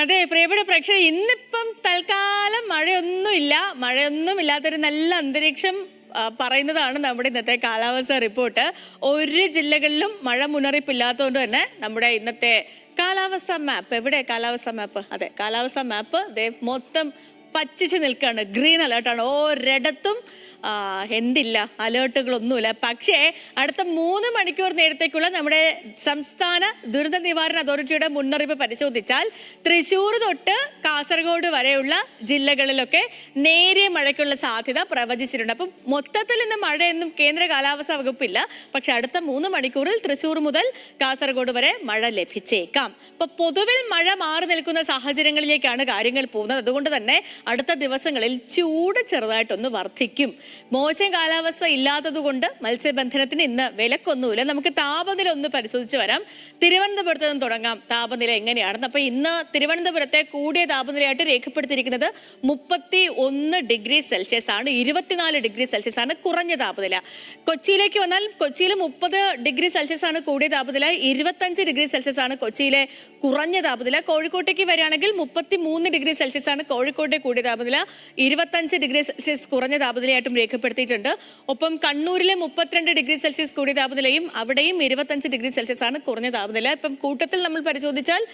അതെ, പ്രിയപ്പെട്ട പ്രേക്ഷകർ, ഇന്നിപ്പം തൽക്കാലം മഴയൊന്നും ഇല്ലാത്തൊരു നല്ല അന്തരീക്ഷം പറയുന്നതാണ് നമ്മുടെ ഇന്നത്തെ കാലാവസ്ഥ റിപ്പോർട്ട്. ഒരു ജില്ലകളിലും മഴ മുന്നറിയിപ്പ് ഇല്ലാത്തതുകൊണ്ട് തന്നെ നമ്മുടെ ഇന്നത്തെ കാലാവസ്ഥ മാപ്പ്, എവിടെ കാലാവസ്ഥ മാപ്പ്? അതെ, കാലാവസ്ഥ മാപ്പ് മൊത്തം പച്ചിച്ച് നിൽക്കുകയാണ്. ഗ്രീൻ അലേർട്ടാണ് ഒരിടത്തും. എന്തില്ല, അലേർട്ടുകളൊന്നുമില്ല. പക്ഷേ അടുത്ത 3 മണിക്കൂർ നേരത്തേക്കുള്ള നമ്മുടെ സംസ്ഥാന ദുരന്ത നിവാരണ അതോറിറ്റിയുടെ മുന്നറിയിപ്പ് പരിശോധിച്ചാൽ തൃശ്ശൂർ തൊട്ട് കാസർഗോഡ് വരെയുള്ള ജില്ലകളിലൊക്കെ നേരിയ മഴയ്ക്കുള്ള സാധ്യത പ്രവചിച്ചിട്ടുണ്ട്. അപ്പം മൊത്തത്തിൽ ഇന്ന് മഴയൊന്നും കേന്ദ്ര കാലാവസ്ഥാ വകുപ്പില്ല. പക്ഷെ അടുത്ത 3 മണിക്കൂറിൽ തൃശ്ശൂർ മുതൽ കാസർഗോഡ് വരെ മഴ ലഭിച്ചേക്കാം. അപ്പൊ പൊതുവിൽ മഴ മാറി നിൽക്കുന്ന സാഹചര്യങ്ങളിലേക്കാണ് കാര്യങ്ങൾ പോകുന്നത്. അതുകൊണ്ട് തന്നെ അടുത്ത ദിവസങ്ങളിൽ ചൂട് ചെറുതായിട്ടൊന്ന് വർദ്ധിക്കും. മോശം കാലാവസ്ഥ ഇല്ലാത്തത് കൊണ്ട് മത്സ്യബന്ധനത്തിന് ഇന്ന് വിലക്കൊന്നുമില്ല. നമുക്ക് താപനില ഒന്ന് പരിശോധിച്ച് വരാം. തിരുവനന്തപുരത്ത് നിന്ന് തുടങ്ങാം താപനില എങ്ങനെയാണെന്ന്. അപ്പൊ ഇന്ന് തിരുവനന്തപുരത്തെ കൂടിയ താപനിലയായിട്ട് രേഖപ്പെടുത്തിയിരിക്കുന്നത് 31 ഡിഗ്രി സെൽഷ്യസ് ആണ്. 24 ഡിഗ്രി സെൽഷ്യസ് ആണ് കുറഞ്ഞ താപനില. കൊച്ചിയിലേക്ക് വന്നാൽ കൊച്ചിയിൽ 30 ഡിഗ്രി സെൽഷ്യസ് ആണ് കൂടിയ താപനില. 25 ഡിഗ്രി സെൽഷ്യസ് ആണ് കൊച്ചിയിലെ കുറഞ്ഞ താപനില. കോഴിക്കോട്ടേക്ക് വരികയാണെങ്കിൽ 33 ഡിഗ്രി സെൽഷ്യസ് ആണ് കോഴിക്കോട്ടെ കൂടിയ താപനില. 25 ഡിഗ്രി സെൽഷ്യസ് കുറഞ്ഞ താപനിലയായിട്ടും രേഖപ്പെടുത്തിയിട്ടുണ്ട്. ഒപ്പം കണ്ണൂരിലെ 32 ഡിഗ്രി സെൽഷ്യസ് കൂടിയ താപനിലയും അവിടെയും 25 ഡിഗ്രി സെൽഷ്യസ് ആണ് കുറഞ്ഞ താപനില. ഇപ്പം കൂട്ടത്തിൽ നമ്മൾ പരിശോധിച്ചാൽ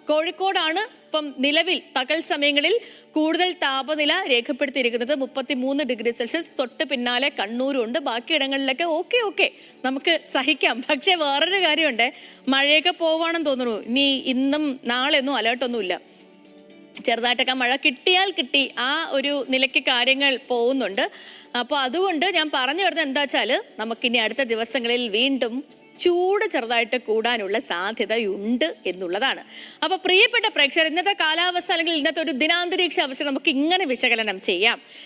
കോഴിക്കോടാണ് ഇപ്പം നിലവിൽ പകൽ സമയങ്ങളിൽ കൂടുതൽ താപനില രേഖപ്പെടുത്തിയിരിക്കുന്നത് 33 ഡിഗ്രി സെൽഷ്യസ്. തൊട്ട് പിന്നാലെ കണ്ണൂരും ഉണ്ട്. ബാക്കി ഇടങ്ങളിലൊക്കെ ഓക്കെ നമുക്ക് സഹിക്കാം. പക്ഷെ വേറൊരു കാര്യമുണ്ട്, മഴയൊക്കെ പോവാണെന്ന് തോന്നുന്നു. ഇനി ഇന്നും നാളെയൊന്നും അലേർട്ടൊന്നുമില്ല. ചെറുതായിട്ടൊക്കെ മഴ കിട്ടിയാൽ കിട്ടി, ആ ഒരു നിലയ്ക്ക് കാര്യങ്ങൾ പോകുന്നുണ്ട്. അപ്പോൾ അതുകൊണ്ട് ഞാൻ പറഞ്ഞു വരുന്നത് എന്താ വെച്ചാൽ നമുക്കിനി അടുത്ത ദിവസങ്ങളിൽ വീണ്ടും ചൂട് ചെറുതായിട്ട് കൂടാനുള്ള സാധ്യതയുണ്ട് എന്നുള്ളതാണ്. അപ്പൊ പ്രിയപ്പെട്ട പ്രേക്ഷകർ, ഇന്നത്തെ കാലാവസ്ഥ അല്ലെങ്കിൽ ഇന്നത്തെ ഒരു ദിനാന്തരീക്ഷ അവസ്ഥ നമുക്ക് ഇങ്ങനെ വിശകലനം ചെയ്യാം.